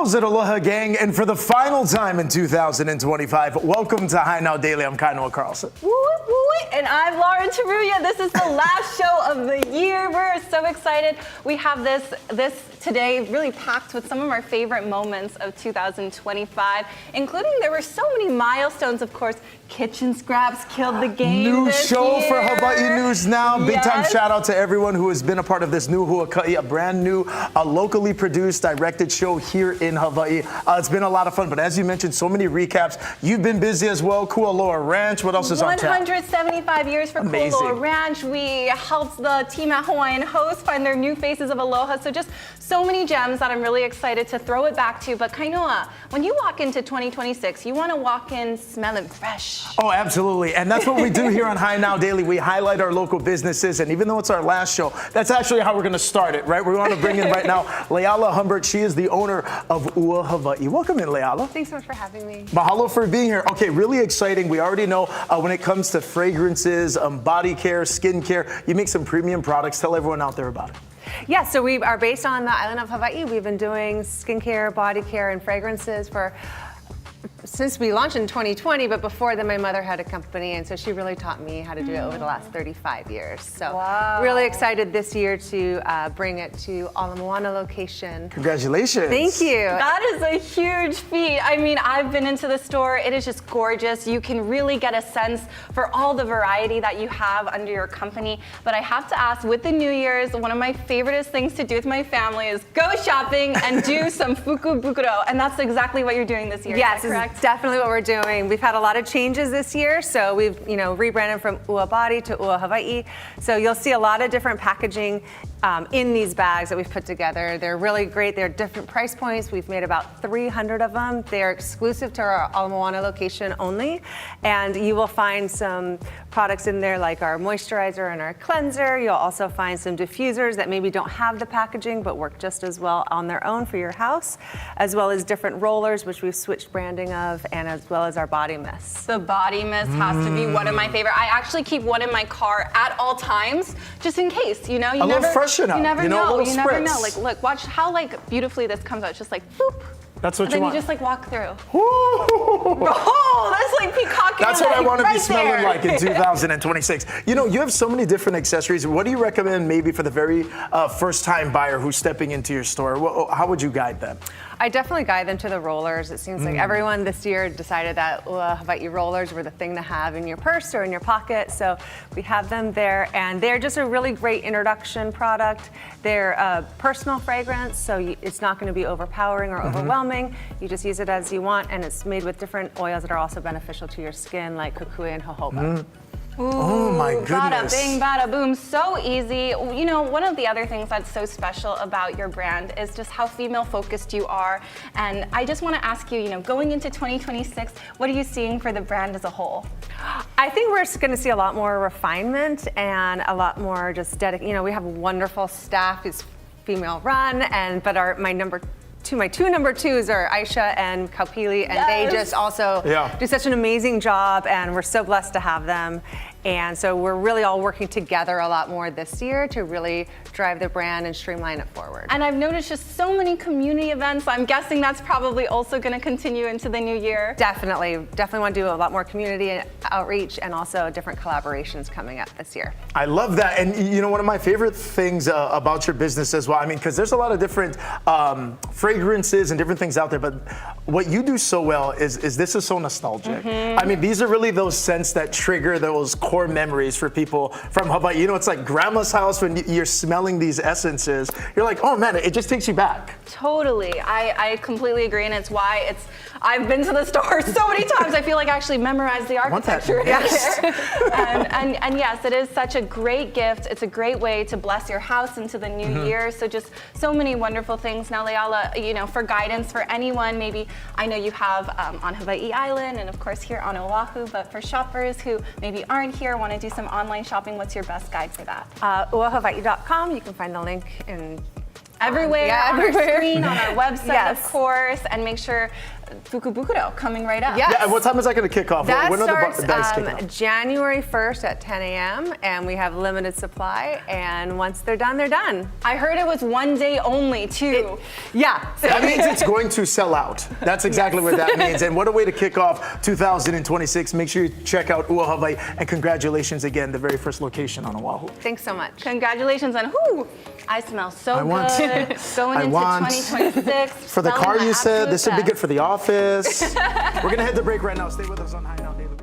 How's it, Aloha gang? And for the final time in 2025, welcome to High Now Daily. I'm Kainoa Carlson. Woo, woo, and I'm Lauren Taruya. This is the last show of the year. We're so excited. We have this today really packed with some of our favorite moments of 2025, including there were so many milestones, of course. Kitchen Scraps killed the game. New show year. for Hawaii News Now. Big time shout out to everyone who has been a part of this new Huaka'i, a brand new, locally produced, directed show here in Hawaii. It's been a lot of fun, but as you mentioned, so many recaps. You've been busy as well. Kualoa Ranch. What else is on tap? 175 years for Kualoa Ranch. We helped the team at Hawaiian Host find their new faces of aloha. So just so many gems that I'm really excited to throw it back to. But Kainoa, when you walk into 2026, you want to walk in smelling fresh. Oh, absolutely. And that's what we do here on High Now Daily. We highlight our local businesses. And even though it's our last show, that's actually how we're going to start it, right? We want to bring in right now Leala Humbert. She is the owner of Ua Hawaii. Welcome in, Leala. Thanks so much for having me. Mahalo for being here. Okay, really exciting. We already know when it comes to fragrances, body care, skin care, you make some premium products. Tell everyone out there about it. Yeah, so we are based on the island of Hawaii. We've been doing skincare, body care, and fragrances since we launched in 2020, but before then my mother had a company, and so she really taught me how to do it over the last 35 years. So really excited this year to bring it to Ala Moana location. Congratulations. Thank you. That is a huge feat. I mean, I've been into the store. It is just gorgeous. You can really get a sense for all the variety that you have under your company. But I have to ask, with the New Year's, one of my favoriteest things to do with my family is go shopping and do some fukubukuro. And that's exactly what you're doing this year. Yes, is that correct? Definitely what we're doing. We've had a lot of changes this year, so we've rebranded from Ua Body to Ua Hawaii. So you'll see a lot of different packaging in these bags that we've put together. They're really great. They're different price points. We've made about 300 of them. They're exclusive to our Ala Moana location only, and you will find some products in there like our moisturizer and our cleanser. You'll also find some diffusers that maybe don't have the packaging but work just as well on their own for your house, as well as different rollers, which we've switched branding of, and as well as our body mist. The body mist has to be one of my favorite. I actually keep one in my car at all times, just in case. You know, you never know. You never know. Like, look, watch how beautifully this comes out. It's just like, boop. That's what and then you want. You just walk through. Woo! Oh, that's peacocking. That's what I want to right be smelling there. like in 2026. You have so many different accessories. What do you recommend maybe for the very first time buyer who's stepping into your store? How would you guide them? I definitely guide them to the rollers. It seems like everyone this year decided that Hawaii rollers were the thing to have in your purse or in your pocket. So we have them there, and they're just a really great introduction product. They're a personal fragrance, so it's not going to be overpowering or overwhelming. You just use it as you want, and it's made with different oils that are also beneficial to your skin, like kukui and jojoba. Ooh, oh my goodness. Bada bing, bada boom, so easy. One of the other things that's so special about your brand is just how female focused you are. And I just want to ask you, going into 2026, what are you seeing for the brand as a whole? I think we're going to see a lot more refinement and a lot more just dedication. We have a wonderful staff who's female run, but my two number twos are Aisha and Kaupili, and they just also do such an amazing job, and we're so blessed to have them. And so we're really all working together a lot more this year to really drive the brand and streamline it forward. And I've noticed just so many community events. I'm guessing that's probably also going to continue into the new year. Definitely want to do a lot more community outreach and also different collaborations coming up this year. I love that. And one of my favorite things about your business as well, because there's a lot of different fragrances and different things out there, but what you do so well is this is so nostalgic. These are really those scents that trigger those core memories for people from Hawaii. It's like grandma's house when you're smelling these essences. You're like, oh man, it just takes you back. Totally. I completely agree, and it's why I've been to the store so many times. I feel like I actually memorized the architecture here. And yes, it is such a great gift. It's a great way to bless your house into the new year. So just so many wonderful things. Now, Leala, for guidance for anyone, maybe I know you have on Hawaii Island and of course here on Oahu, but for shoppers who maybe aren't here, want to do some online shopping, what's your best guide for that? uahawaii.com. You can find the link in everywhere, on our screen, on our website, of course, and make sure fukubukuro coming right up. Yes. Yeah, and what time is that going to kick off? That When are starts the bags kicking off? January 1st at 10 a.m. and we have limited supply. And once they're done, they're done. I heard it was one day only too. Yeah. That means it's going to sell out. That's exactly what that means. And what a way to kick off 2026. Make sure you check out Ua Hawaii. And congratulations again, the very first location on Oahu. Thanks so much. Congratulations on I smell so I want- good. Going I into want- 2026. For the smelling car, my you said absolute this would be best. good for the office. We're going to hit the break right now. Stay with us on High Now Daily.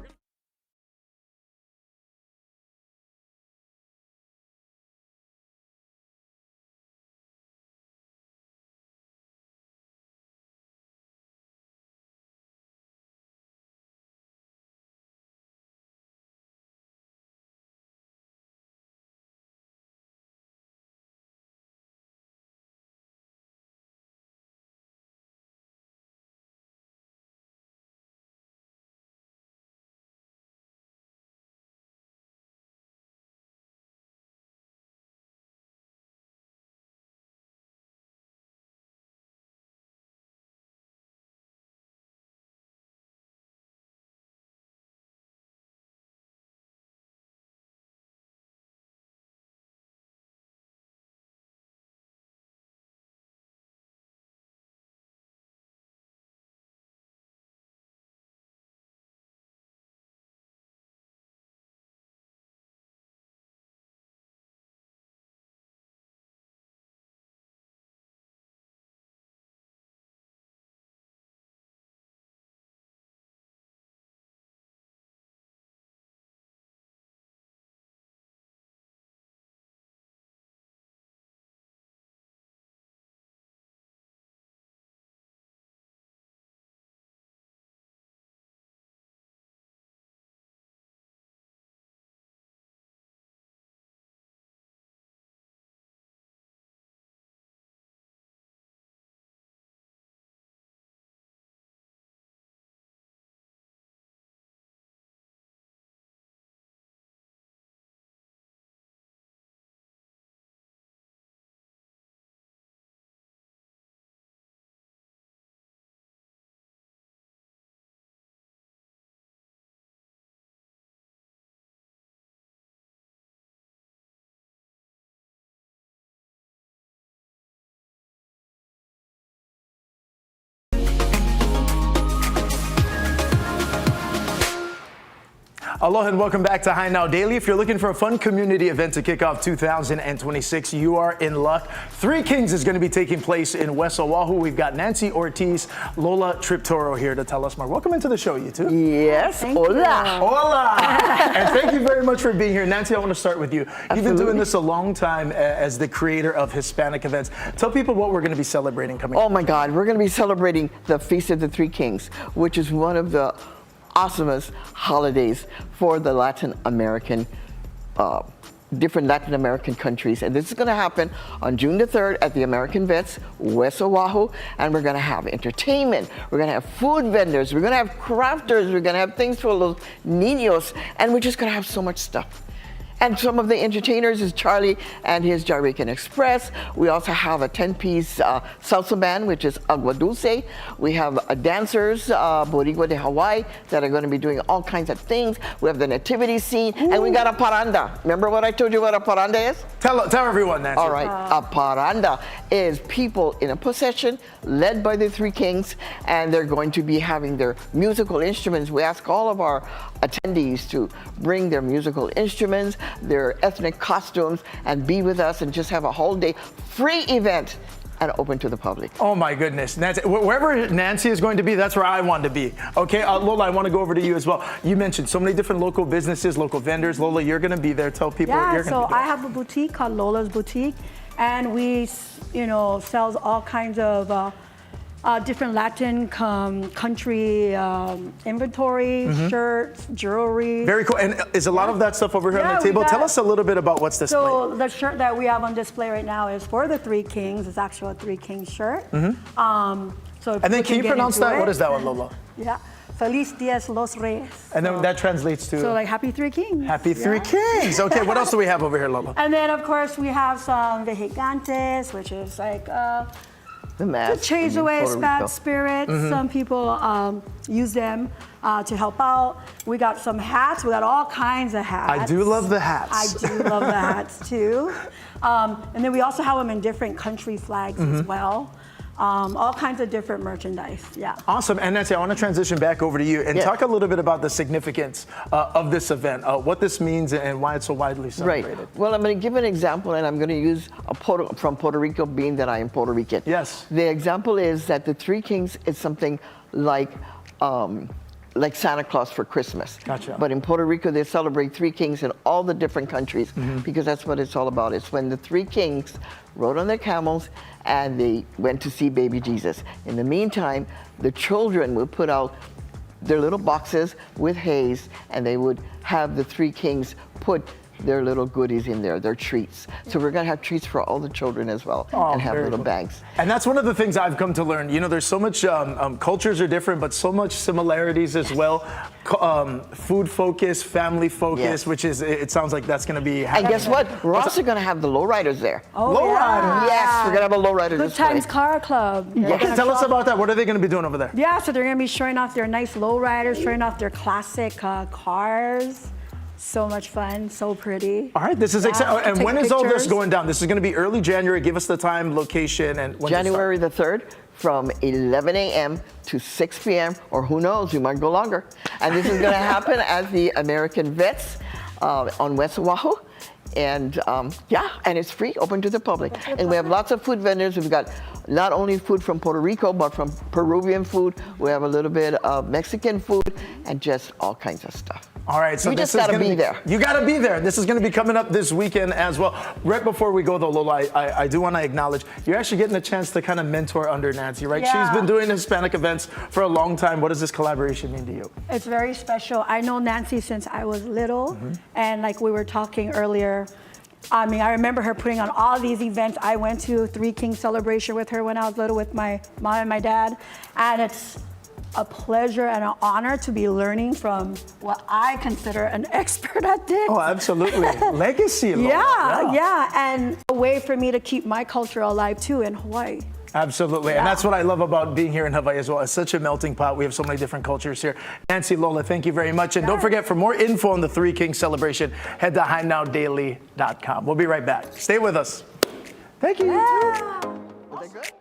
Aloha and welcome back to High Now Daily. If you're looking for a fun community event to kick off 2026, you are in luck. Three Kings is going to be taking place in West Oahu. We've got Nancy Ortiz, Lola Triptoro here to tell us more. Welcome into the show, you two. Yes, hola. Hola! And thank you very much for being here. Nancy, I want to start with you. You've been Absolutely. doing this a long time as the creator of Hispanic events. Tell people what we're going to be celebrating coming up. Oh my God, we're going to be celebrating the Feast of the Three Kings, which is one of the awesomest holidays for the Latin American, different Latin American countries. And this is going to happen on June the 3rd at the American Vets, West Oahu. And we're going to have entertainment. We're going to have food vendors. We're going to have crafters. We're going to have things for los niños. And we're just going to have so much stuff. And some of the entertainers is Charlie and his Jarican Express. We also have a 10-piece salsa band, which is Agua Dulce. We have dancers, Boricua de Hawaii, that are going to be doing all kinds of things. We have the nativity scene, and we got a paranda. Remember what I told you what a paranda is? Tell everyone, Nancy. All right, a paranda is people in a procession led by the Three Kings, and they're going to be having their musical instruments. We ask all of our attendees to bring their musical instruments, their ethnic costumes, and be with us and just have a whole day free event and open to the public. Oh my goodness, Nancy, wherever Nancy is going to be, that's where I want to be. Okay, Lola, I want to go over to you as well. You mentioned so many different local businesses, local vendors. Lola, you're going to be there. Tell people what Yeah, you're going to so be doing. I have a boutique called Lola's Boutique, and we, sells all kinds of different Latin country inventory, shirts, jewelry. Very cool. And is a lot of that stuff over here on Yeah, the table? we got- Tell us a little bit about what's displayed. So the shirt that we have on display right now is for the Three Kings. It's actually a Three Kings shirt. So And then can you pronounce that? What is that one, Lola? Yeah, Feliz Dias los Reyes. And then that translates to So like Happy Three Kings. Happy Three Yeah. Kings. Okay, what else do we have over here, Lola? And then of course we have some vejigantes, which is like The mask. To chase in away Puerto bad Rico. spirits. Some people use them to help out. We got some hats. We got all kinds of hats. I do love the hats. I do love the hats too. And then we also have them in different country flags as well. All kinds of different merchandise. Yeah. Awesome. And Nancy, I want to transition back over to you and Yeah. talk a little bit about the significance of this event, what this means and why it's so widely celebrated. Right. Well, I'm going to give an example, and I'm going to use from Puerto Rico, being that I am Puerto Rican. Yes. The example is that the Three Kings is something like Santa Claus for Christmas. Gotcha. But in Puerto Rico, they celebrate Three Kings in all the different countries because that's what it's all about. It's when the Three Kings rode on their camels and they went to see baby Jesus. In the meantime, the children would put out their little boxes with haze, and they would have the Three Kings put their little goodies in there, their treats. So we're gonna have treats for all the children as well, and have very little cool. bags. And that's one of the things I've come to learn. You know, there's so much, cultures are different, but so much similarities as well. Food focus, family focus, Yes. which is, it sounds like that's going to be And happening. guess what? We're also gonna have the lowriders there. Oh, Lowriders. Yes, we're gonna have a lowrider Good display. Times Car Club. They're Okay, gonna tell us show- about that. What are they going to be doing over there? Yeah, so they're gonna be showing off their nice lowriders, showing off their classic cars. So much fun, so pretty. All right, this is exciting. And take when is all this pictures. going down? This is going to be early January. Give us the time, location, and when to start. January the 3rd from 11 a.m. to 6 p.m. or who knows, we might go longer. And this is going to happen at the American Vets on West Oahu. And yeah, and it's free, open to the public. And we have lots of food vendors. We've got not only food from Puerto Rico, but from Peruvian food. We have a little bit of Mexican food and just all kinds of stuff. All right, so You this just is gotta gonna be there. You got to be there. This is going to be coming up this weekend as well. Right before we go, though, Lola, I do want to acknowledge you're actually getting a chance to kind of mentor under Nancy, right? Yeah. She's been doing Hispanic events for a long time. What does this collaboration mean to you? It's very special. I know Nancy since I was little, and like we were talking earlier, I mean, I remember her putting on all these events. I went to Three Kings celebration with her when I was little with my mom and my dad, and it's a pleasure and an honor to be learning from what I consider an expert at this. Oh, absolutely. Legacy, Lola. Yeah, and a way for me to keep my culture alive too in Hawaii. Absolutely. And that's what I love about being here in Hawaii as well. It's such a melting pot. We have so many different cultures here. Nancy, Lola, thank you very much. And don't forget, for more info on the Three Kings celebration, head to HiNowDaily.com. We'll be right back. Stay with us. Thank you. Yeah. Was that good?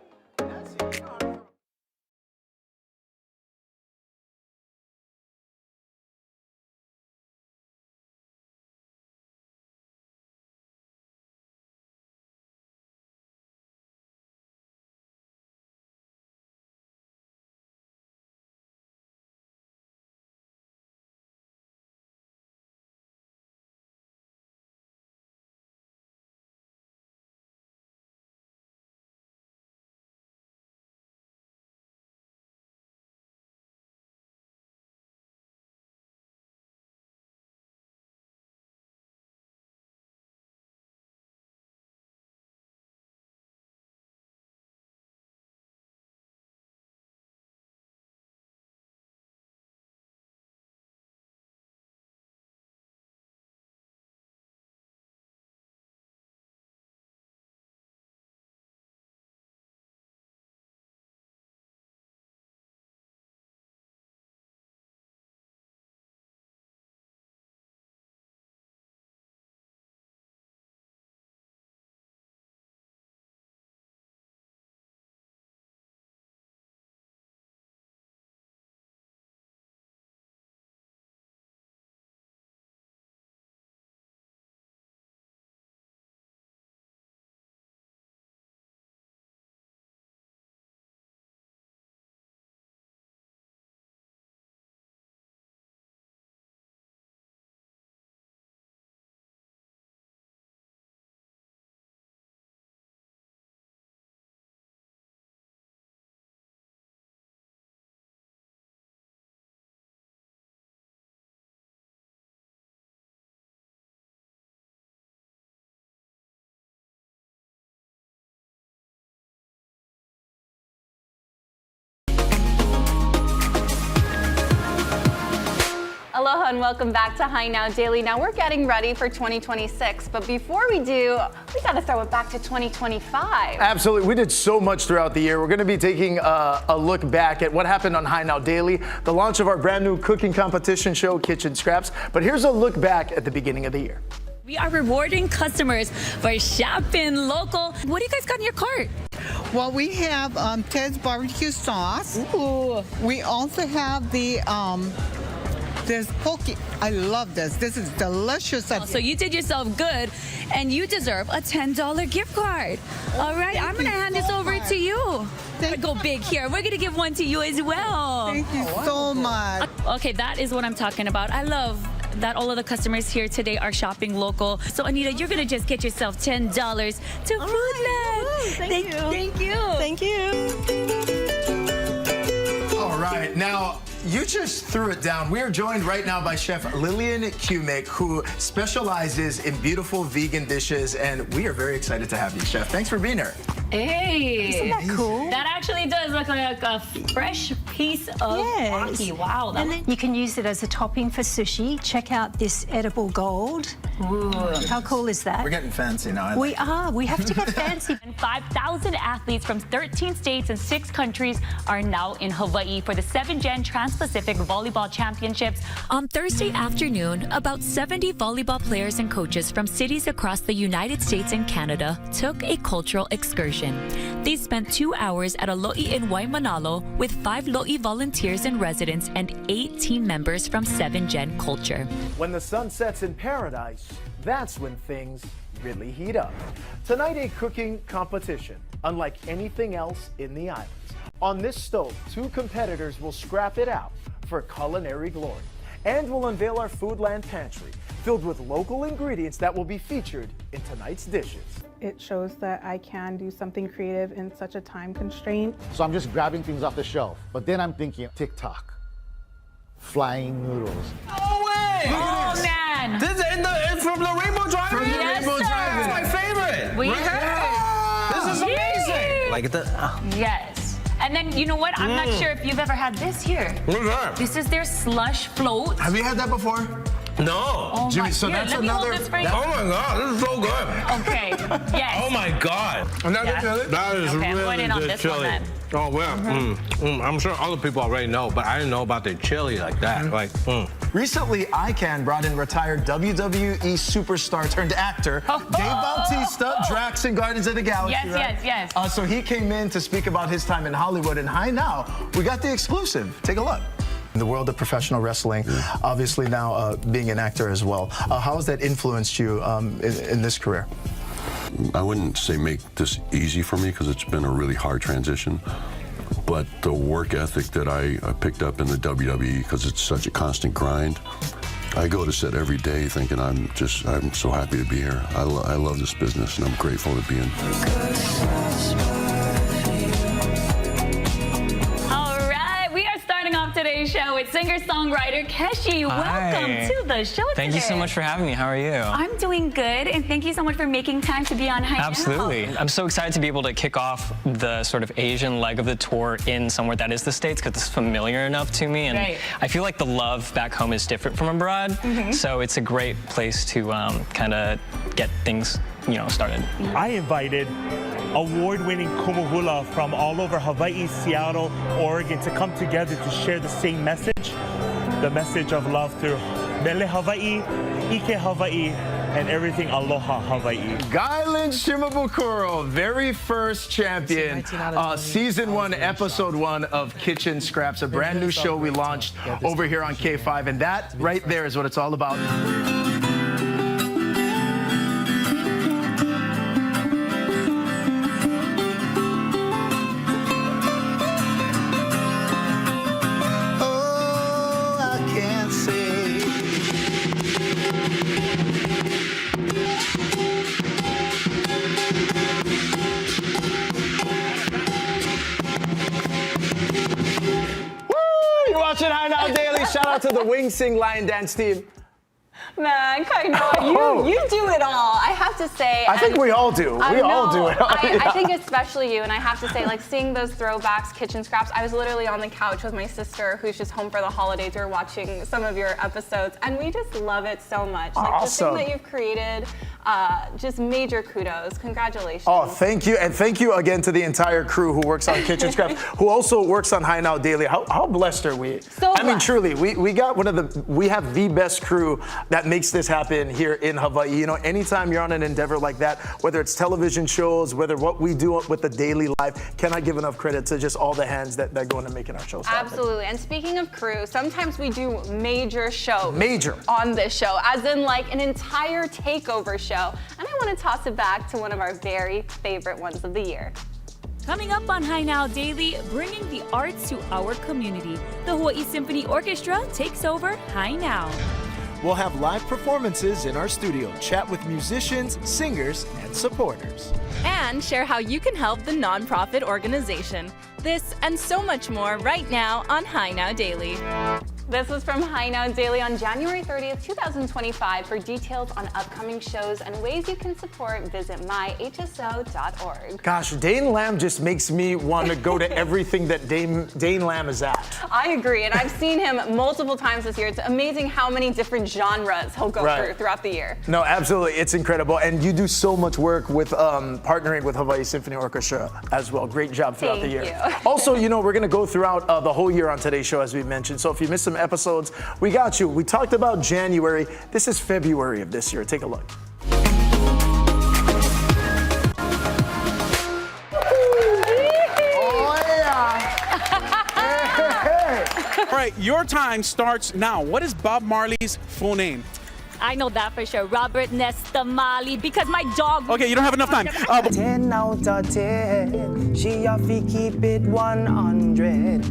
Aloha and welcome back to High Now Daily. Now we're getting ready for 2026, but before we do, we got to start with back to 2025. Absolutely. We did so much throughout the year. We're going to be taking a look back at what happened on High Now Daily, the launch of our brand new cooking competition show, Kitchen Scraps. But here's a look back at the beginning of the year. We are rewarding customers for shopping local. What do you guys got in your cart? Well, we have Ted's barbecue sauce. Ooh. We also have the there's poke. I love this. This is delicious. So you did yourself good, and you deserve a $10 gift card. All right, I'm gonna hand this over to you. Go big here. We're gonna give one to you as well. Thank you so much. Okay, that is what I'm talking about. I love that all of the customers here today are shopping local. So Anita, you're gonna just get yourself $10 to Foodland. Thank you. Thank you. Thank you. All right. Now, you just threw it down. We are joined right now by Chef Lillian Kumick, who specializes in beautiful vegan dishes, and we are very excited to have you, Chef. Thanks for being here. Hey. Isn't that cool? That actually does look like a fresh piece of ackee. Wow. And then you can use it as a topping for sushi. Check out this edible gold. Ooh. How cool is that? We're getting fancy now. We are. We have to get fancy. And 5,000 athletes from 13 states and 6 countries are now in Hawaii for the 7th-Gen Trans-Pacific Volleyball Championships. On Thursday afternoon, about 70 volleyball players and coaches from cities across the United States and Canada took a cultural excursion. They spent 2 hours at a lo'i in Waimanalo with 5 lo'i volunteers and residents and 8 team members from 7th-Gen culture. When the sun sets in paradise, that's when things really heat up. Tonight, a cooking competition, unlike anything else in the islands. On this stove, 2 competitors will scrap it out for culinary glory. And we'll unveil our Foodland pantry, filled with local ingredients that will be featured in tonight's dishes. It shows that I can do something creative in such a time constraint. So I'm just grabbing things off the shelf. But then I'm thinking TikTok, flying noodles. No way! Oh, man. This is it's from the Rainbow Drive-In? From the Rainbow Drive-In. It's my favorite. We heard. This is amazing. Like the... Yes. And then, you know what? I'm not sure if you've ever had this here. What's that? This is their slush float. Have you had that before? No. Oh Jimmy, my- so here, that's let me hold another- this for you. Oh my God, this is so good. Okay. Yes. Oh my God. And that's Yeah. chili? That is Okay, I'm really going in on good this one chili. then. Oh, well, I'm sure other people already know, but I didn't know about the chili like that. Recently, ICANN brought in retired WWE superstar turned actor Dave Bautista, Drax in Guardians of the Galaxy. Yes, right? yes. So he came in to speak about his time in Hollywood. And Hi Now, we got the exclusive. Take a look. In the world of professional wrestling, obviously now being an actor as well. How has that influenced you in this career? I wouldn't say make this easy for me because it's been a really hard transition. But the work ethic that I picked up in the WWE, because it's such a constant grind, I go to set every day thinking I'm so happy to be here. I love this business and I'm grateful to be in. Today's show with singer-songwriter Keshi. Welcome to the show today. Thank you so much for having me. How are you? I'm doing good, and thank you so much for making time to be on High Now. Absolutely. I'm so excited to be able to kick off the sort of Asian leg of the tour in somewhere that is the States because it's familiar enough to me, and I feel like the love back home is different from abroad, so it's a great place to kind of get things, started. I invited award-winning kumuhula from all over Hawaii, Seattle, Oregon to come together to share the same message, the message of love through Mele Hawaii, Ike Hawaii, and everything Aloha Hawaii. Gailen Shimabukuro, very first champion, season 1, episode 1 of Kitchen Scraps, a brand new show we launched over here on K5, and that right there is what it's all about. High Now Daily. Shout out to the Wing Sing Lion Dance team. Man, Kainoa, you do it all. I have to say, I think we all do. We all do it. I think especially you, and I have to say, like seeing those throwbacks, kitchen scraps. I was literally on the couch with my sister, who's just home for the holidays. We were watching some of your episodes, and we just love it so much. Like Awesome. the thing that you've created, just major kudos. Congratulations. Oh, thank you, and thank you again to the entire crew who works on Kitchen Scraps, who also works on High Now Daily. How blessed are we? So I mean, blessed. truly, we got we have the best crew that makes this happen here in Hawaii. You know, anytime you're on an endeavor like that, whether it's television shows, whether what we do with the daily life, cannot give enough credit to just all the hands that go into making our shows happen. Absolutely. And speaking of crew, sometimes we do major shows. Major. On this show, as in like an entire takeover show. And I want to toss it back to one of our very favorite ones of the year. Coming up on High Now Daily, bringing the arts to our community. The Hawaii Symphony Orchestra takes over High Now. We'll have live performances in our studio, chat with musicians, singers, and supporters. And share how you can help the nonprofit organization. This and so much more right now on High Now Daily. This is from High Now Daily on January 30th, 2025. For details on upcoming shows and ways you can support, visit myhso.org. Gosh, Dane Lamb just makes me want to go to everything that Dane Lamb is at. I agree, and I've seen him multiple times this year. It's amazing how many different genres he'll go through throughout the year. No, absolutely, it's incredible, and you do so much work with partnering with Hawaii Symphony Orchestra as well. Great job throughout the year. Thank you. Also, you know, we're going to go throughout the whole year on today's show, as we mentioned. So if you missed some episodes, we got you. We talked about January. This is February of this year. Take a look. All right, your time starts now. What is Bob Marley's full name? I know that for sure. Robert Nesta Marley, because my dog. Okay, you don't have enough time. 10 out of 10. She have to keep it 100.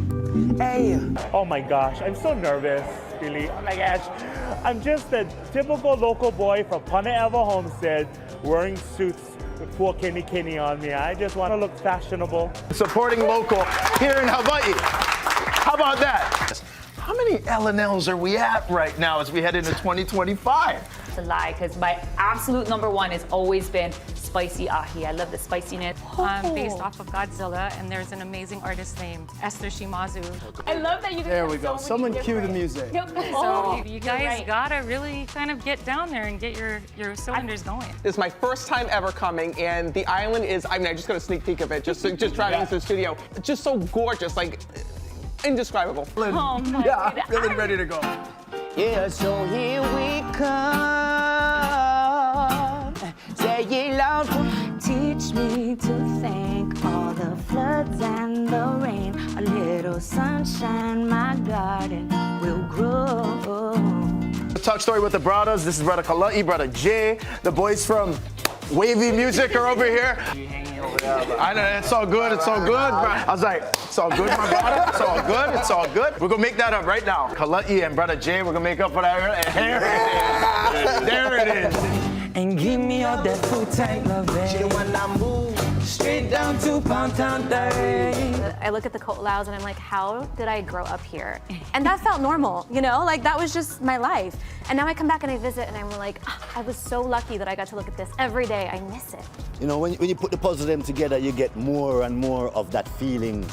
Hey. Oh my gosh, I'm so nervous, really. Oh my gosh. I'm just a typical local boy from Pane'ewa Homestead wearing suits with full kenny on me. I just want to look fashionable. Supporting local here in Hawaii. How about that? How many L&Ls are we at right now as we head into 2025? It's a lie, because my absolute number one has always been spicy ahi. I love the spiciness. Based off of Godzilla, and there's an amazing artist named Esther Shimazu. I love that you. There we go. Someone cue the music. So you guys gotta really kind of get down there and get your cylinders going. This is my first time ever coming, and the island is, I just got a sneak peek of it, just driving into the studio. Just so gorgeous, like indescribable. Oh my God. Feeling ready to go. Yeah, so here we come. Say it loud. Teach me to thank all the floods and the rain. A little sunshine, my garden will grow. Talk story with the brothers. This is brother Kala'i, brother Jay. The boys from Wavy Music are over here. I know, it's all good, it's all good. I was like, it's all good, my brother. It's all good, it's all good. We're gonna make that up right now. Kala'i and brother Jay, we're gonna make up for that. There it is. And give me all that food tight love, baby. When I move straight down to Pound Town 30. I look at the Ko'olaus and I'm like, how did I grow up here? And that felt normal, you know? Like, that was just my life. And now I come back and I visit and I'm like, I was so lucky that I got to look at this every day. I miss it. You know, when you put the puzzle them together, you get more and more of that feeling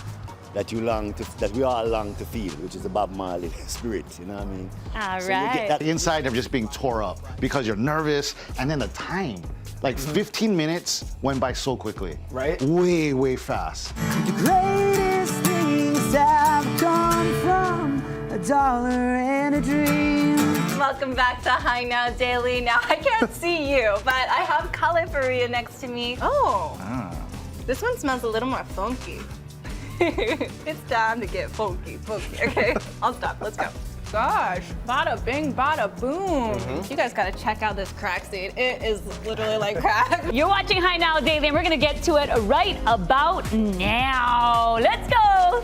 that we all long to feel, which is the Bob Marley spirit, you know what I mean? All So right. you get that The inside of just being tore up because you're nervous, and then the time. Like 15 minutes went by so quickly. Right? Way, way fast. The greatest things have come from a dollar and a dream. Welcome back to High Now Daily. Now, I can't see you, but I have Kale Faria next to me. Oh, this one smells a little more funky. It's time to get funky. Okay, I'll stop. Let's go. Gosh, bada bing, bada boom. You guys gotta check out this crack scene. It is literally like crack. You're watching High Now Daily, and we're gonna get to it right about now. Let's go.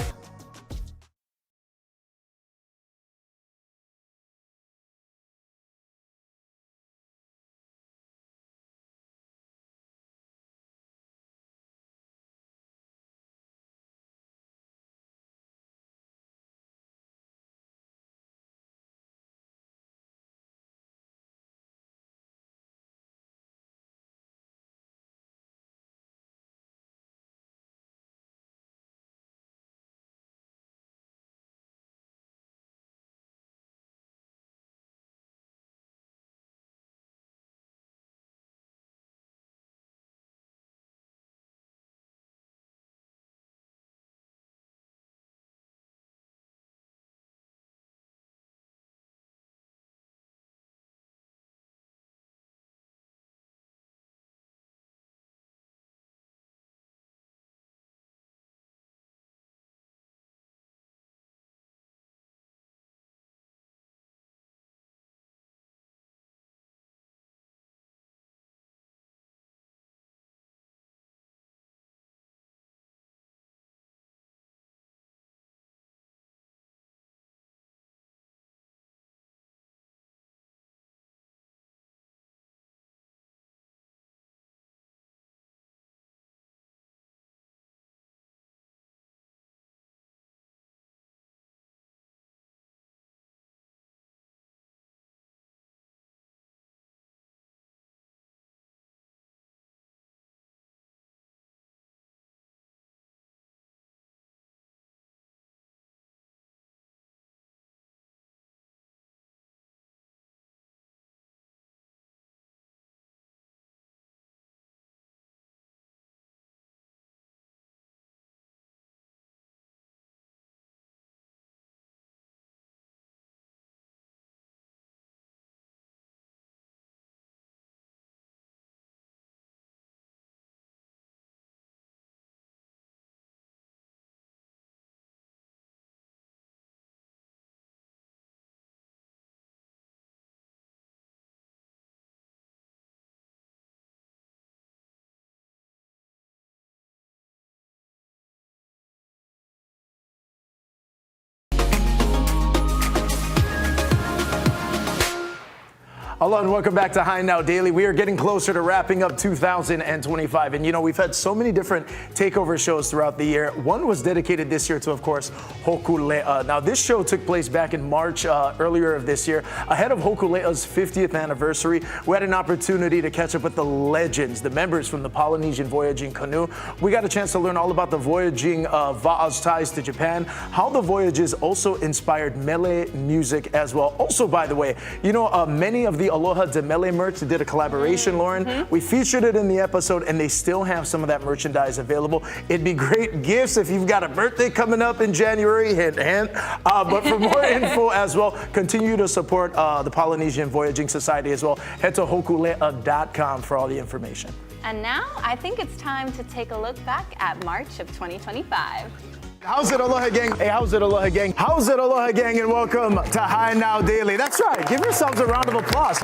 Hello and welcome back to High Now Daily. We are getting closer to wrapping up 2025. And you know, we've had so many different takeover shows throughout the year. One was dedicated this year to, of course, Hokule'a. Now, this show took place back in March earlier of this year. Ahead of Hokule'a's 50th anniversary, we had an opportunity to catch up with the legends, the members from the Polynesian Voyaging Canoe. We got a chance to learn all about the voyaging Va'a's ties to Japan, how the voyages also inspired Mele music as well. Also, by the way, you know, many of the Aloha de Mele merch did a collaboration, Lauren. We featured it in the episode, and they still have some of that merchandise available. It'd be great gifts if you've got a birthday coming up in January, hint, hint. But for more info as well, continue to support the Polynesian Voyaging Society as well. Head to hokulea.com for all the information. And now I think it's time to take a look back at March of 2025. How's it, Aloha Gang? Hey, how's it, Aloha Gang? How's it, Aloha Gang? And welcome to High Now Daily. That's right. Give yourselves a round of applause.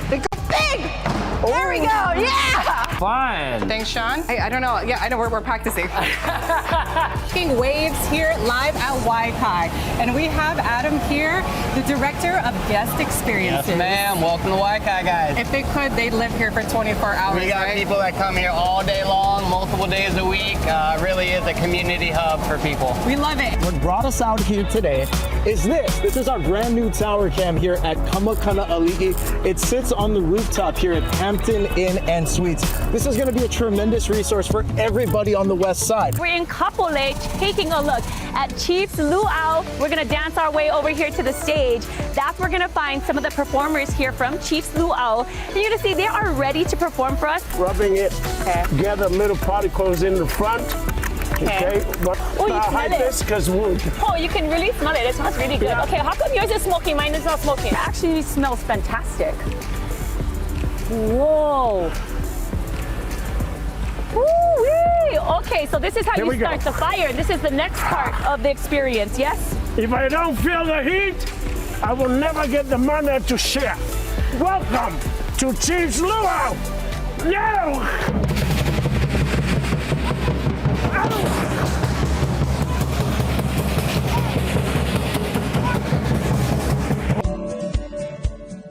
Big! There we go. Yeah! Fun. Thanks, Sean. I don't know. Yeah, I know we're practicing. King Waves here live at Waikai. And we have Adam here, the director of guest experiences. Yes, ma'am. Welcome to Waikai, guys. If they could, they'd live here for 24 hours. We got people that come here all day long, multiple days a week. Really is a community hub for people. We love it. What brought us out here today is this. This is our brand new tower cam here at Kamakana Ali'i. It sits on the rooftop here at Hampton Inn and Suites. This is going to be a tremendous resource for everybody on the west side. We're in Kapolei taking a look at Chief's Luau. We're going to dance our way over here to the stage. That's where we're going to find some of the performers here from Chief's Luau. And you're going to see they are ready to perform for us. Rubbing it, gather little particles in the front. Okay, but hide this because wood. Oh, you can really smell it. It smells really good. Yeah. Okay, how come yours is smoky? Mine is not smoky. It actually smells fantastic. Whoa. Woo-wee. Okay, so this is how you start the fire. This is the next part of the experience, yes? If I don't feel the heat, I will never get the money to share. Welcome to Chief's Luau. Yeah.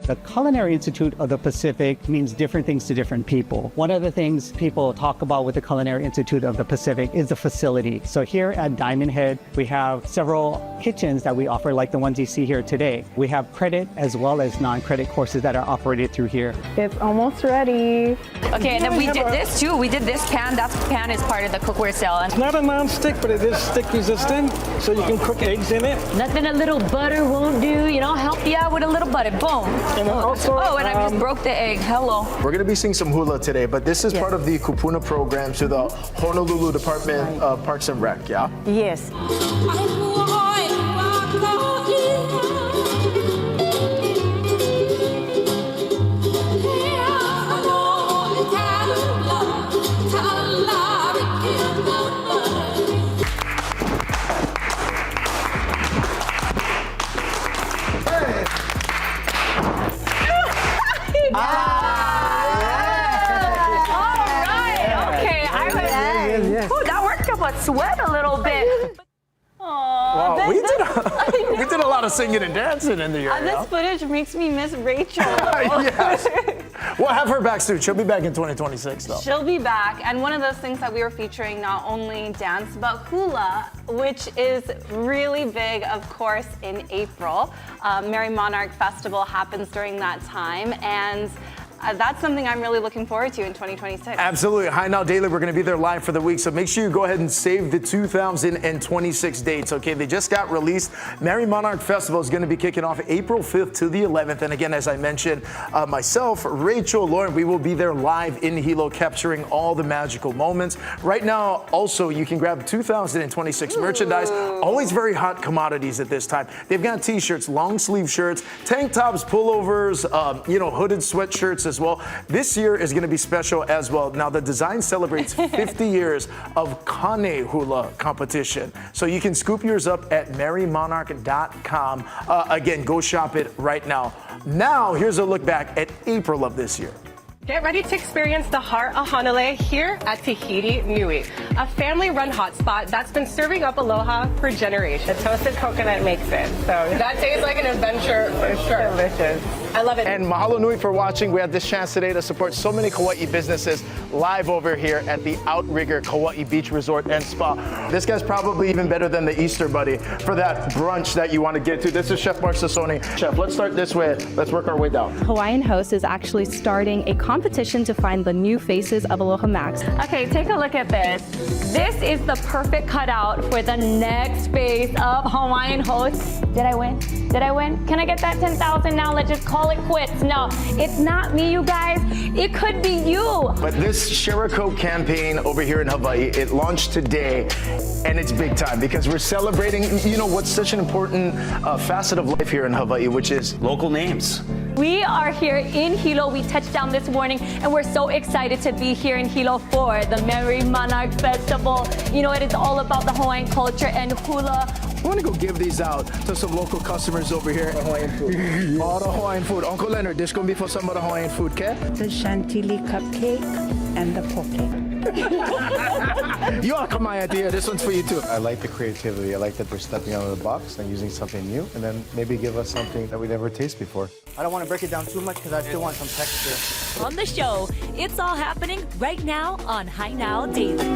The Culinary Institute of the Pacific means different things to different people. One of the things people talk about with the Culinary Institute of the Pacific is the facility. So here at Diamond Head, we have several kitchens that we offer, like the ones you see here today. We have credit as well as non-credit courses that are operated through here. It's almost ready. Okay, and then we did this too. We did this pan. That pan is part of the cookware cell. It's not a non-stick, but it is stick resistant, so you can cook eggs in it. Nothing a little butter won't do. You know, help you out with a little butter. Boom. And also, and I just broke the egg. Hello. We're going to be seeing some hula today, but this is part of the Kupuna program to the Honolulu Department of Parks and Rec, yeah? Yes. Sweat a little bit. Wow, we did a lot of singing and dancing in the year. This footage makes me miss Rachel. Yes. We'll have her back soon. She'll be back in 2026, though. She'll be back. And one of those things that we were featuring, not only dance, but hula, which is really big, of course, in April. Merry Monarch Festival happens during that time. And that's something I'm really looking forward to in 2026. Absolutely. High Now Daily, we're going to be there live for the week, so make sure you go ahead and save the 2026 dates, okay? They just got released. Merry Monarch Festival is going to be kicking off April 5th to the 11th. And again, as I mentioned, myself, Rachel, Lauren, we will be there live in Hilo capturing all the magical moments. Right now, also, you can grab 2026 merchandise. Always very hot commodities at this time. They've got t-shirts, long sleeve shirts, tank tops, pullovers, hooded sweatshirts as well. This year is going to be special as well. Now, the design celebrates 50 years of Kane Hula competition. So you can scoop yours up at merrymonarch.com. Again, go shop it right now. Now, here's a look back at April of this year. Get ready to experience the heart of Honolulu here at Tahiti Nui, a family-run hotspot that's been serving up aloha for generations. The toasted coconut makes it, so that tastes like an adventure for sure. Delicious. I love it. And mahalo nui for watching. We had this chance today to support so many Kauai businesses live over here at the Outrigger Kauai Beach Resort and Spa. This guy's probably even better than the Easter Bunny for that brunch that you want to get to. This is Chef Mark Sassoni. Chef, let's start this way. Let's work our way down. Hawaiian Host is actually starting a competition to find the new faces of Aloha Max. Okay, take a look at this. This is the perfect cutout for the next phase of Hawaiian Host. Did I win? Did I win? Can I get that 10,000 now? Let's just call it quits. No, it's not me, you guys. It could be you. But this Share a Coke campaign over here in Hawaii, it launched today, and it's big time because we're celebrating, you know, what's such an important facet of life here in Hawaii, which is local names. We are here in Hilo. We touched down this morning, and we're so excited to be here in Hilo for the Merry Monarch Festival. You know, it is all about the Hawaiian culture and hula. I want to go give these out to some local customers over here. Hawaiian food. All the Hawaiian food. Uncle Leonard, this is going to be for some of the Hawaiian food, okay? The chantilly cupcake and the poke. You all come my idea. This one's for you too. I like the creativity. I like that they're stepping out of the box and using something new, and then maybe give us something that we never tasted before. I don't want to break it down too much because I still want some texture. On the show, it's all happening right now on High Now Daily.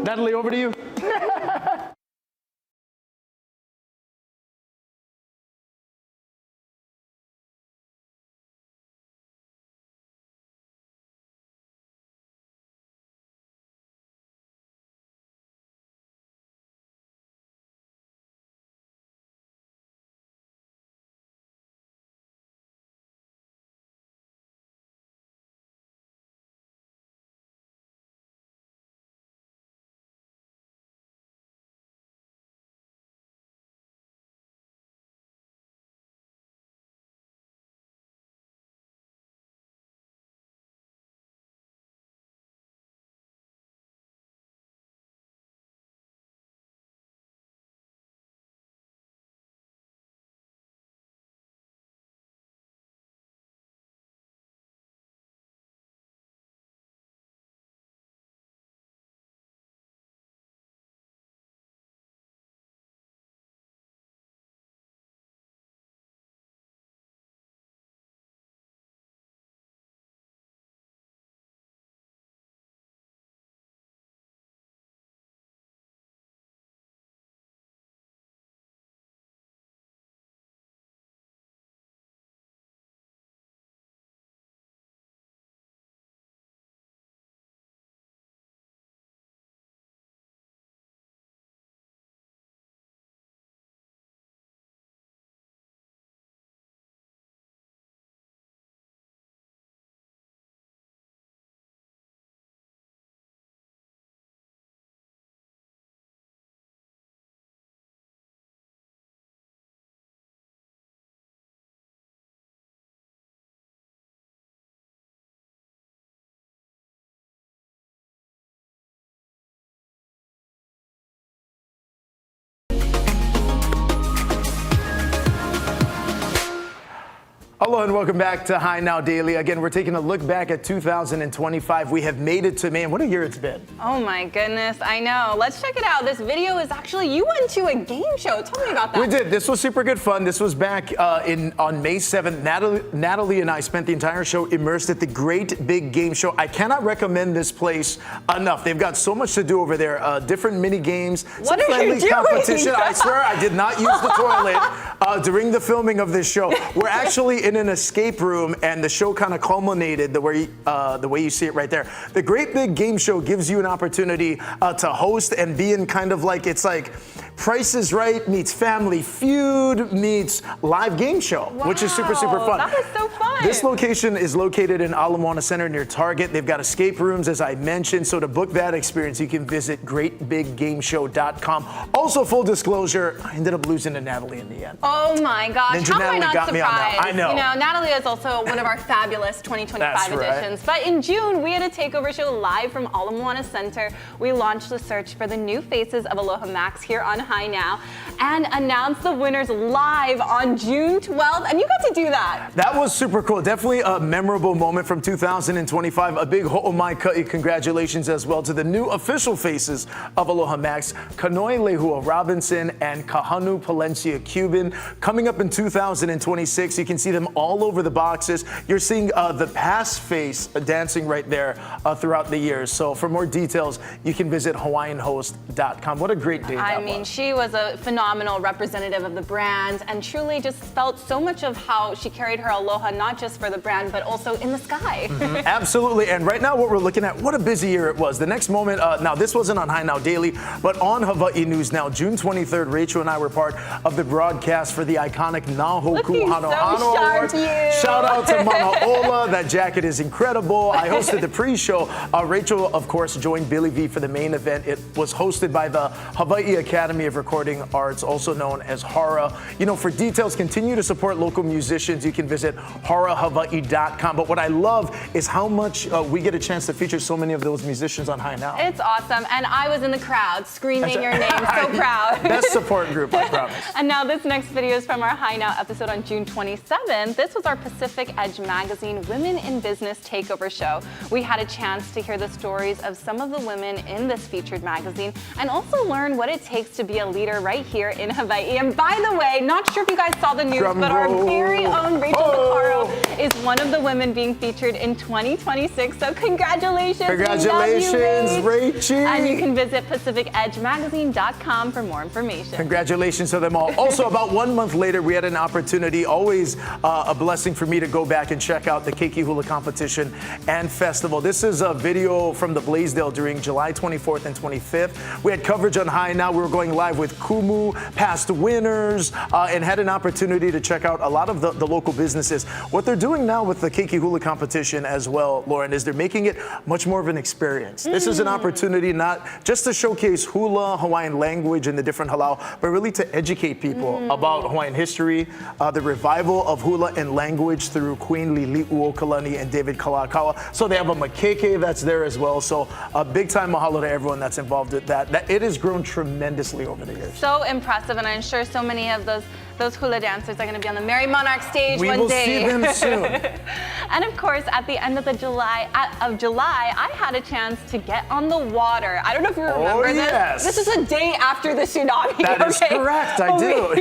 Natalie, over to you. Aloha and welcome back to High Now Daily. Again, we're taking a look back at 2025. We have made it to, man, what a year it's been. Oh my goodness, I know. Let's check it out. This video is actually, you went to a game show. Tell me about that. We did. This was super good fun. This was back on May 7th. Natalie and I spent the entire show immersed at the Great Big Game Show. I cannot recommend this place enough. They've got so much to do over there. Different mini games, some friendly competition. I swear I did not use the toilet during the filming of this show. We're actually in an escape room, and the show kind of culminated the way you see it right there. The Great Big Game Show gives you an opportunity to host and be in kind of like, it's like Price is Right meets Family Feud meets live game show, which is super, super fun. That is so fun. This location is located in Ala Moana Center near Target. They've got escape rooms, as I mentioned. So to book that experience, you can visit greatbiggameshow.com. Also, full disclosure, I ended up losing to Natalie in the end. Oh my gosh, Ninja how am I Natalie not got surprised? me on that. I know. You know, Natalie is also one of our fabulous 2025 That's right. editions. But in June, we had a takeover show live from Ala Moana Center. We launched the search for the new faces of Aloha Max here on High Now and announce the winners live on June 12th. And you got to do that. That was super cool. Definitely a memorable moment from 2025. A big ho'omai ka'i congratulations as well to the new official faces of Aloha Max, Kanoi Lehua Robinson and Kahanu Palencia Cuban. Coming up in 2026, you can see them all over the boxes. You're seeing the past face dancing right there throughout the years. So for more details, you can visit hawaiianhost.com. What a great day that was. She was a phenomenal representative of the brand and truly just felt so much of how she carried her aloha, not just for the brand, but also in the sky. Absolutely. And right now what we're looking at, what a busy year it was. The next moment, now this wasn't on High Now Daily, but on Hawaii News Now, June 23rd, Rachel and I were part of the broadcast for the iconic Nahoku Hano Hano Awards. Shout out to Mama Ola. That jacket is incredible. I hosted the pre-show. Rachel, of course, joined Billy V for the main event. It was hosted by the Hawaii Academy of Recording Arts, also known as HARA. You know, for details, continue to support local musicians. You can visit harahawaii.com. But what I love is how much we get a chance to feature so many of those musicians on High Now. It's awesome. And I was in the crowd screaming your name. So proud. Best support group, I promise. And now this next video is from our High Now episode on June 27th. This was our Pacific Edge Magazine Women in Business Takeover show. We had a chance to hear the stories of some of the women in this featured magazine and also learn what it takes to be a leader right here in Hawaii. And by the way, not sure if you guys saw the news, but our very own Rachel Nakaro is one of the women being featured in 2026. So congratulations. Congratulations, Rachel. And you can visit pacificedgemagazine.com for more information. Congratulations to them all. Also, about 1 month later, we had an opportunity, always a blessing for me to go back and check out the Keiki Hula competition and festival. This is a video from the Blaisdell during July 24th and 25th. We had coverage on High Now. We were going live with Kumu, past winners, and had an opportunity to check out a lot of the local businesses. What they're doing now with the Keiki Hula competition as well, Lauren, is they're making it much more of an experience. This is an opportunity not just to showcase hula, Hawaiian language, and the different halau, but really to educate people about Hawaiian history, the revival of hula and language through Queen Liliuokalani and David Kalakaua. So they have a makeke that's there as well. So a big time mahalo to everyone that's involved with that. It has grown tremendously over the years. So impressive, and I'm sure so many of those hula dancers are going to be on the Merry Monarch stage one day. We will see them soon. And of course, at the end of July, I had a chance to get on the water. I don't know if you remember this. Yes. This is a day after the tsunami. That is correct, I do.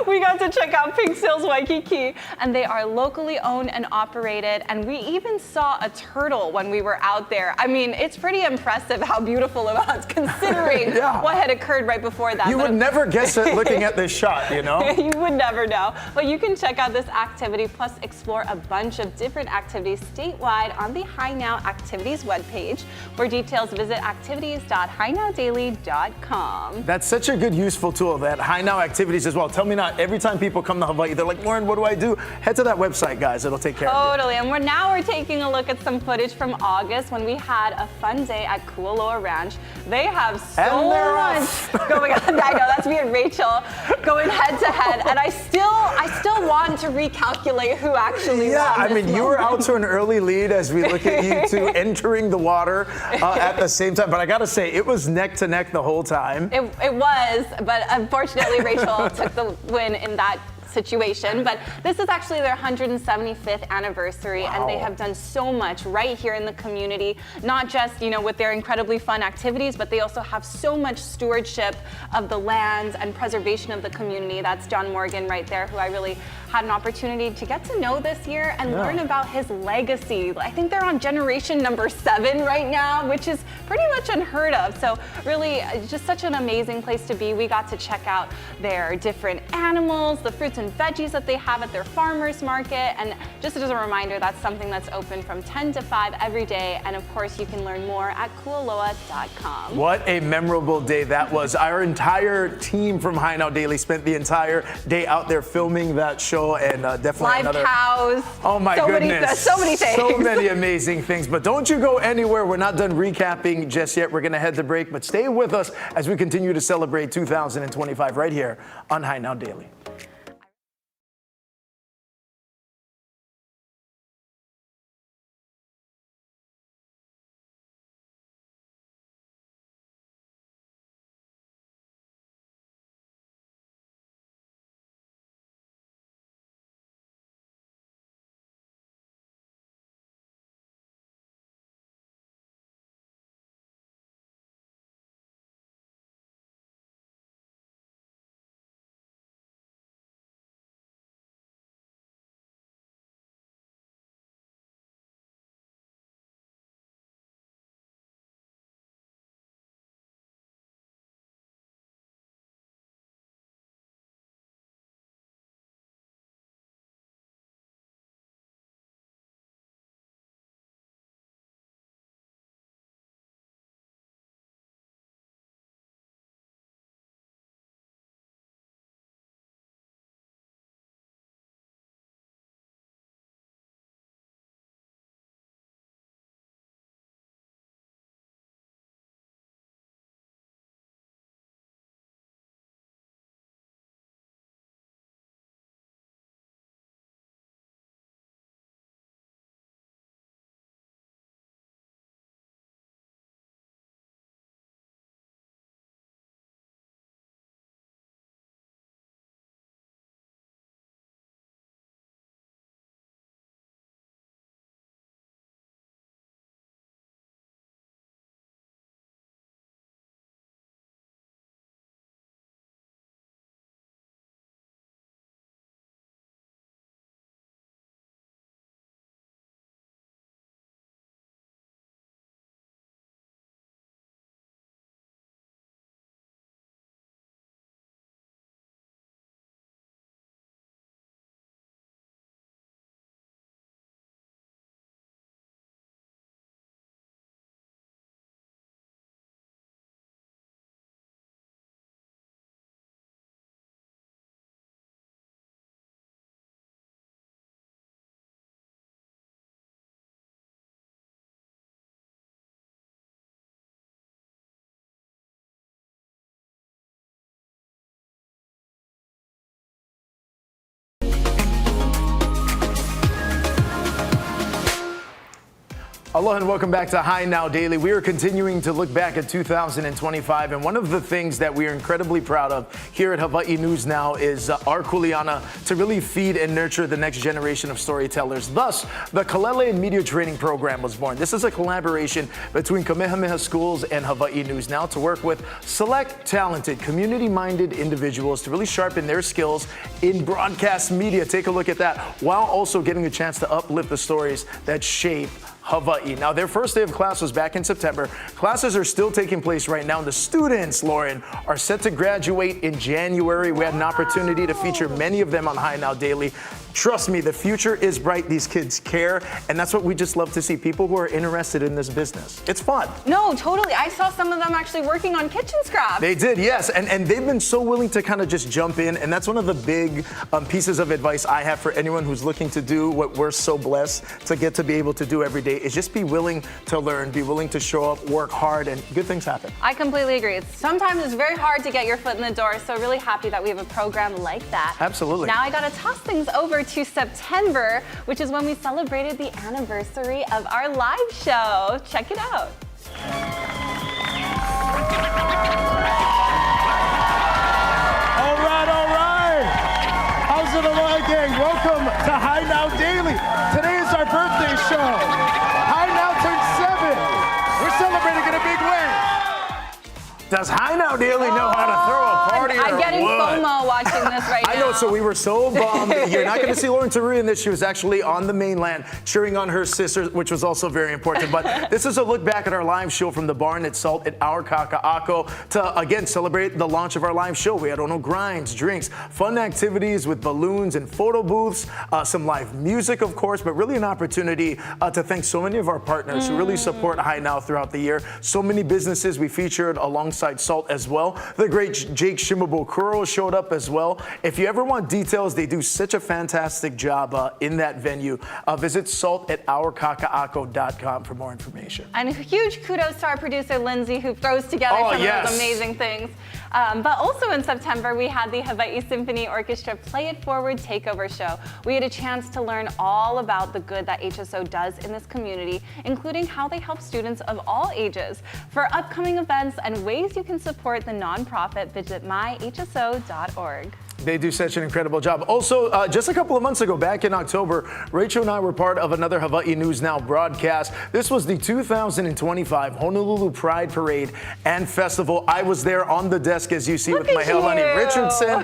We got to check out Pink Sails Waikiki, and they are locally owned and operated, and we even saw a turtle when we were out there. I mean, it's pretty impressive how beautiful it was, considering what had occurred right before that. You would never guess it looking at this shot, you know? You would never know. But you can check out this activity, plus explore a bunch of different activities statewide on the High Now Activities webpage. For details, visit activities.highnowdaily.com. That's such a good, useful tool, that High Now Activities as well. Tell me not, every time people come to Hawaii, they're like, Lauren, what do I do? Head to that website, guys. It'll take care of you. Totally. And we're taking a look at some footage from August when we had a fun day at Kualoa Ranch. They have so much going on. I know, that's me and Rachel going head to head. And I still want to recalculate who actually won. Yeah, I mean, you were out to an early lead as we look at you two entering the water at the same time. But I gotta say, it was neck to neck the whole time. It was, but unfortunately, Rachel took the win in that situation. But this is actually their 175th anniversary, and they have done so much right here in the community, not just, you know, with their incredibly fun activities, but they also have so much stewardship of the lands and preservation of the community. That's John Morgan right there, who I really had an opportunity to get to know this year and learn about his legacy. I think they're on generation number 7 right now, which is pretty much unheard of. So really just such an amazing place to be. We got to check out their different animals, the fruits and veggies that they have at their farmers market. And just as a reminder, that's something that's open from 10 to 5 every day. And of course, you can learn more at kualoa.com. What a memorable day that was. Our entire team from High Now Daily spent the entire day out there filming that show, and definitely live cows. Oh my goodness. So many things. So many amazing things. But don't you go anywhere. We're not done recapping just yet. We're going to head to break, but stay with us as we continue to celebrate 2025 right here on High Now Daily. Aloha and welcome back to Hi Now Daily. We are continuing to look back at 2025, and one of the things that we are incredibly proud of here at Hawaii News Now is our kuleana to really feed and nurture the next generation of storytellers. Thus, the Kalele Media Training Program was born. This is a collaboration between Kamehameha Schools and Hawaii News Now to work with select, talented, community-minded individuals to really sharpen their skills in broadcast media. Take a look at that, while also getting a chance to uplift the stories that shape Hawaii. Now, their first day of class was back in September. Classes are still taking place right now. The students, Lauren, are set to graduate in January. We had an opportunity to feature many of them on Hi Now Daily. Trust me, the future is bright. These kids care, and that's what we just love to see, people who are interested in this business. It's fun. No, totally. I saw some of them actually working on kitchen scraps. They did, yes, and they've been so willing to kind of just jump in, and that's one of the big pieces of advice I have for anyone who's looking to do what we're so blessed to get to be able to do every day, is just be willing to learn, be willing to show up, work hard, and good things happen. I completely agree. Sometimes it's very hard to get your foot in the door, so really happy that we have a program like that. Absolutely. Now I gotta toss things over to September, which is when we celebrated the anniversary of our live show. Check it out. All right. How's it, Aloha gang? Welcome to Hi Now Daily. Today is our birthday show. Hi Now turned 7. We're celebrating in a big way. Does Hi Now Daily know how to throw a party or I'm getting what? FOMO watching this right now. I know, so we were so bummed. You're not going to see Lauren Tarui in this. She was actually on the mainland cheering on her sister, which was also very important. But this is a look back at our live show from the barn at Salt at our Kaka'ako to, again, celebrate the launch of our live show. We had Ono grinds, drinks, fun activities with balloons and photo booths, some live music, of course, but really an opportunity to thank so many of our partners who really support Hi Now throughout the year. So many businesses we featured alongside Salt as well. The great Jake Shimabukuro showed up as well. If you ever want details, they do such a fantastic job in that venue. Visit salt@ourkakaako.com for more information. And huge kudos to our producer, Lindsay, who throws together some of those amazing things. But also in September, we had the Hawaii Symphony Orchestra Play It Forward Takeover show. We had a chance to learn all about the good that HSO does in this community, including how they help students of all ages. For upcoming events and ways you can support the nonprofit, visit myhso.org. They do such an incredible job. Also, just a couple of months ago, back in October, Rachel and I were part of another Hawaii News Now broadcast. This was the 2025 Honolulu Pride Parade and Festival. I was there on the desk, as you see, with my Helani Richardson.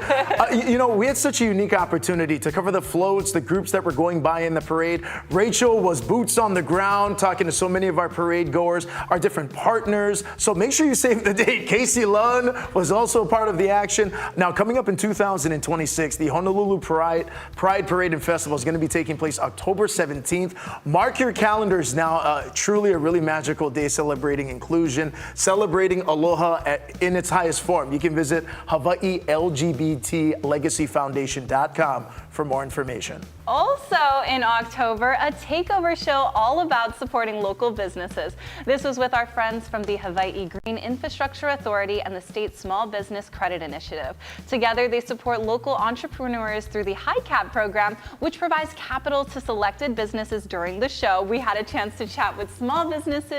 You know, we had such a unique opportunity to cover the floats, the groups that were going by in the parade. Rachel was boots on the ground, talking to so many of our parade goers, our different partners. So make sure you save the date. Casey Lunn was also part of the action. Now, coming up in 2026, the Honolulu Pride Parade and Festival is going to be taking place October 17th. Mark your calendars now. Truly a really magical day celebrating inclusion, celebrating aloha in its highest form. You can visit HawaiiLGBTLegacyFoundation.com for more information. Also in October, a takeover show all about supporting local businesses. This was with our friends from the Hawaii Green Infrastructure Authority and the State Small Business Credit Initiative. Together, they support local entrepreneurs through the High Cap program, which provides capital to selected businesses during the show. We had a chance to chat with small business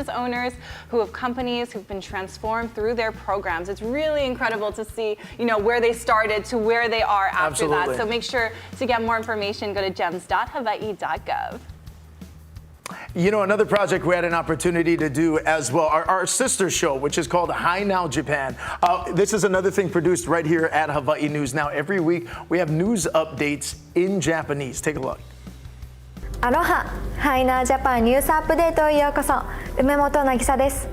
owners who have companies who've been transformed through their programs. It's really incredible to see, where they started to where they are after that. So make sure to get more information, go to gems.hawaii.gov. Another project we had an opportunity to do as well, our sister show, which is called Hi Now Japan. This is another thing produced right here at Hawaii News Now. Every week, we have news updates in Japanese. Take a look. Aloha! Hi Now Japan ニュースアップデートへようこそ。梅本渚です。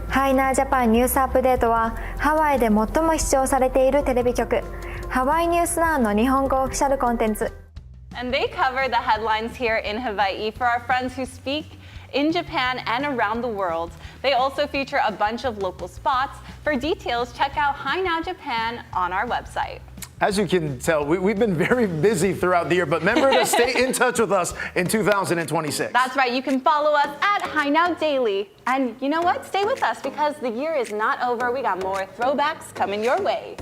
Hi Now Japan ニュースアップデートは、ハワイで最も視聴されているテレビ局、ハワイニュースナウの日本語オフィシャルコンテンツ。And they cover the headlines here in Hawaii for our friends who speak in Japan and around the world. They also feature a bunch of local spots. For details, check out Hi Now Japan on our website. As you can tell, we've been very busy throughout the year, but remember to stay in touch with us in 2026. That's right. You can follow us at Hi Now Daily. And you know what? Stay with us because the year is not over. We got more throwbacks coming your way.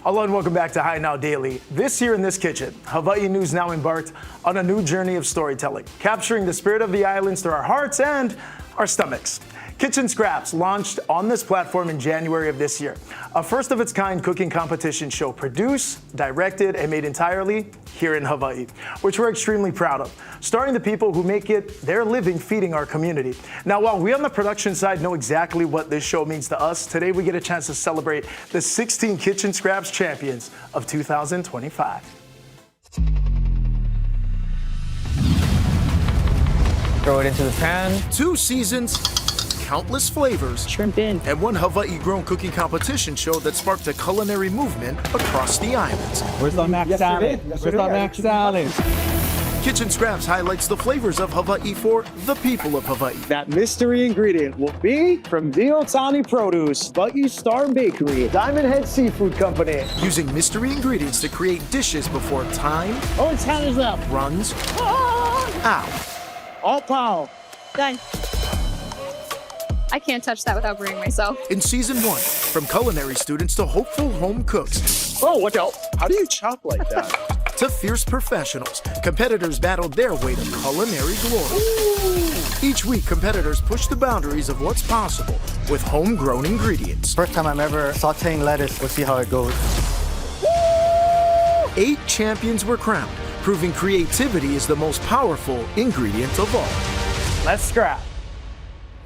Hello and welcome back to Hi Now Daily. This year in this kitchen, Hawaii News Now embarked on a new journey of storytelling, capturing the spirit of the islands through our hearts and our stomachs. Kitchen Scraps launched on this platform in January of this year. A first-of-its-kind cooking competition show produced, directed, and made entirely here in Hawaii, which we're extremely proud of, starring the people who make it their living feeding our community. Now, while we on the production side know exactly what this show means to us, today we get a chance to celebrate the 16 Kitchen Scraps champions of 2025. Throw it into the pan. 2 seasons, countless flavors, shrimp in, and one Hawaii-grown cooking competition show that sparked a culinary movement across the islands. Where's the mac salad? Where's the mac salad? Kitchen Scraps highlights the flavors of Hawaii for the people of Hawaii. That mystery ingredient will be from Viotani Produce, Hawaii Star Bakery, Diamond Head Seafood Company. Using mystery ingredients to create dishes before time Its hand is up. runs out. All pow. Done. I can't touch that without burning myself. In season 1, from culinary students to hopeful home cooks. Oh, what else? How do you chop like that? To fierce professionals, competitors battled their way to culinary glory. Each week, competitors push the boundaries of what's possible with homegrown ingredients. First time I'm ever sauteing lettuce. We'll see how it goes. 8 champions were crowned, proving creativity is the most powerful ingredient of all. Let's scrap.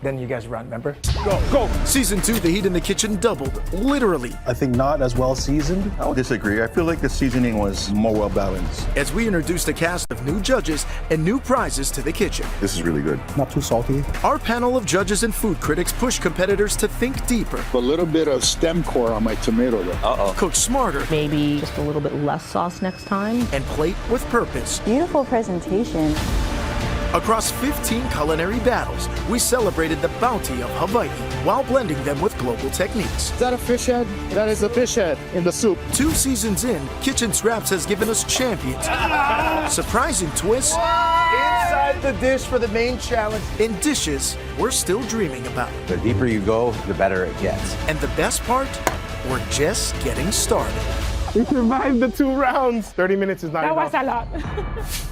Then you guys run, remember? Go! Season 2, the heat in the kitchen doubled, literally. I think not as well seasoned. I would disagree. I feel like the seasoning was more well balanced. As we introduced a cast of new judges and new prizes to the kitchen. This is really good. Not too salty. Our panel of judges and food critics push competitors to think deeper. A little bit of stem core on my tomato though. Cook smarter. Maybe just a little bit less sauce next time. And plate with purpose. Beautiful presentation. Across 15 culinary battles, we celebrated the bounty of Hawaii while blending them with global techniques. Is that a fish head? That is a fish head in the soup. 2 seasons in, Kitchen Scraps has given us champions. Surprising twists. Inside the dish for the main challenge. In dishes we're still dreaming about. The deeper you go, the better it gets. And the best part, we're just getting started. We survived the 2 rounds. 30 minutes is not enough. That was a lot.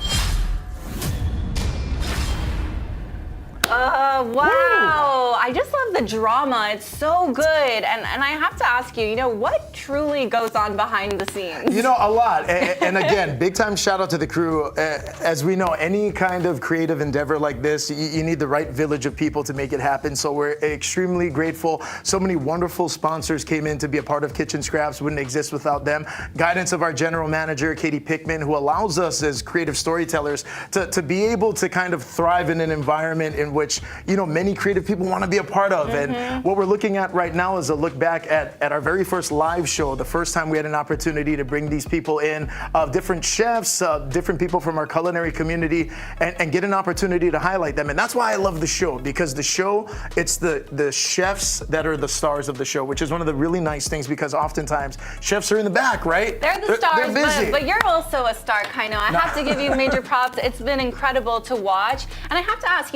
Wow. I just love the drama. It's so good. And I have to ask you, what truly goes on behind the scenes? A lot. And again, big time shout out to the crew. As we know, any kind of creative endeavor like this, you need the right village of people to make it happen. So we're extremely grateful. So many wonderful sponsors came in to be a part of Kitchen Scraps. Wouldn't exist without them. Guidance of our general manager, Katie Pickman, who allows us as creative storytellers to be able to kind of thrive in an environment in which, many creative people want to be a part of. And what we're looking at right now is a look back at our very first live show, the first time we had an opportunity to bring these people in, different chefs, different people from our culinary community, and get an opportunity to highlight them. And that's why I love the show, because the show, it's the chefs that are the stars of the show, which is one of the really nice things, because oftentimes chefs are in the back, right? They're the stars, they're busy. but you're also a star, Kaino. I have to give you major props. It's been incredible to watch. And I have to ask,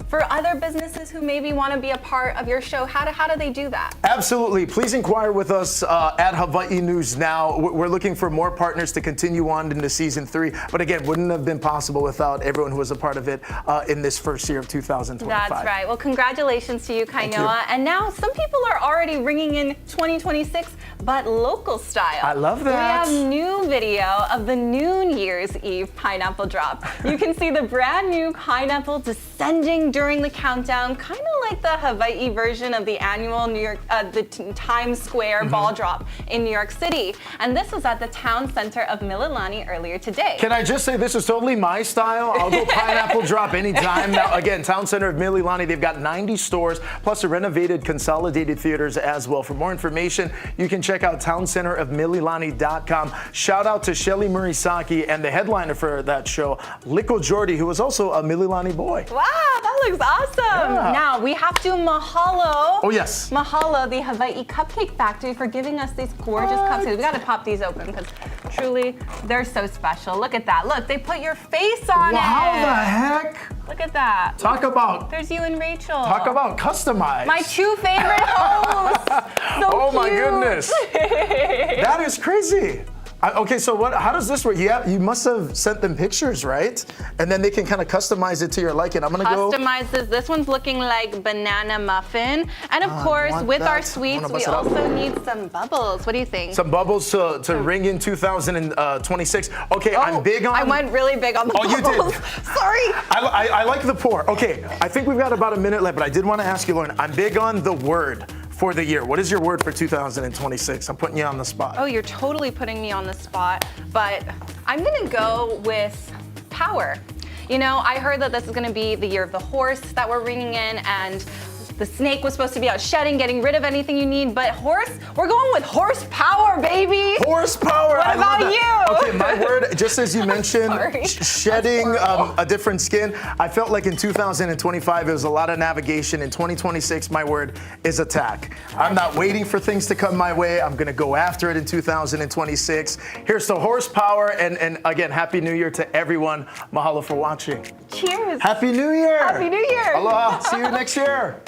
for other businesses who maybe want to be a part of your show, how do they do that? Absolutely. Please inquire with us at Hawaii News Now. We're looking for more partners to continue on into season 3. But again, wouldn't have been possible without everyone who was a part of it in this first year of 2025. That's right. Well, congratulations to you, Thank Kainoa. you. And now some people are already ringing in 2026, but local style. I love that. We have new video of the New Year's Eve pineapple drop. You can see the brand new pineapple descending during the countdown, kind of like the Hawaii version of the annual Times Square ball drop in New York City. And this was at the town center of Mililani earlier today. Can I just say this is totally my style? I'll go pineapple drop anytime. Now, again, town center of Mililani, they've got 90 stores, plus a renovated consolidated theaters as well. For more information, you can check out towncenterofmililani.com. Shout out to Shelly Murisaki and the headliner for that show, Liko Jordi, who was also a Mililani boy. Wow, that looks awesome. Yeah. Now, we have to mahalo. Oh, yes. Mahalo, the Hawaii Cupcake Factory, for giving us these gorgeous cupcakes. We gotta pop these open because truly, they're so special. Look at that. Look, they put your face on it. How the heck? Look at that. Talk about. There's you and Rachel. Talk about customized. My two favorite hosts. So oh cute. my goodness. That is crazy. Okay, so how does this work? You must have sent them pictures, right? And then they can kind of customize it to your liking. I'm gonna go. Customize this. This one's looking like banana muffin. And of course, with our sweets, we also need some bubbles. What do you think? Some bubbles to ring in 2026. Okay, I'm big on. I went really big on the bubbles. Oh, you did? Sorry. I like the pour. Okay, I think we've got about a minute left, but I did want to ask you, Lauren, I'm big on the word for the year. What is your word for 2026? I'm putting you on the spot. Oh, you're totally putting me on the spot, but I'm gonna go with power. You know, I heard that this is gonna be the year of the horse that we're ringing in, and the snake was supposed to be out shedding, getting rid of anything you need, but we're going with horsepower, baby. Horsepower. What about you? Okay, my word, just as you mentioned, shedding a different skin. I felt like in 2025, it was a lot of navigation. In 2026, my word is attack. I'm not waiting for things to come my way. I'm gonna go after it in 2026. Here's to horsepower, and again, Happy New Year to everyone. Mahalo for watching. Cheers. Happy New Year. Happy New Year. Aloha. See you next year.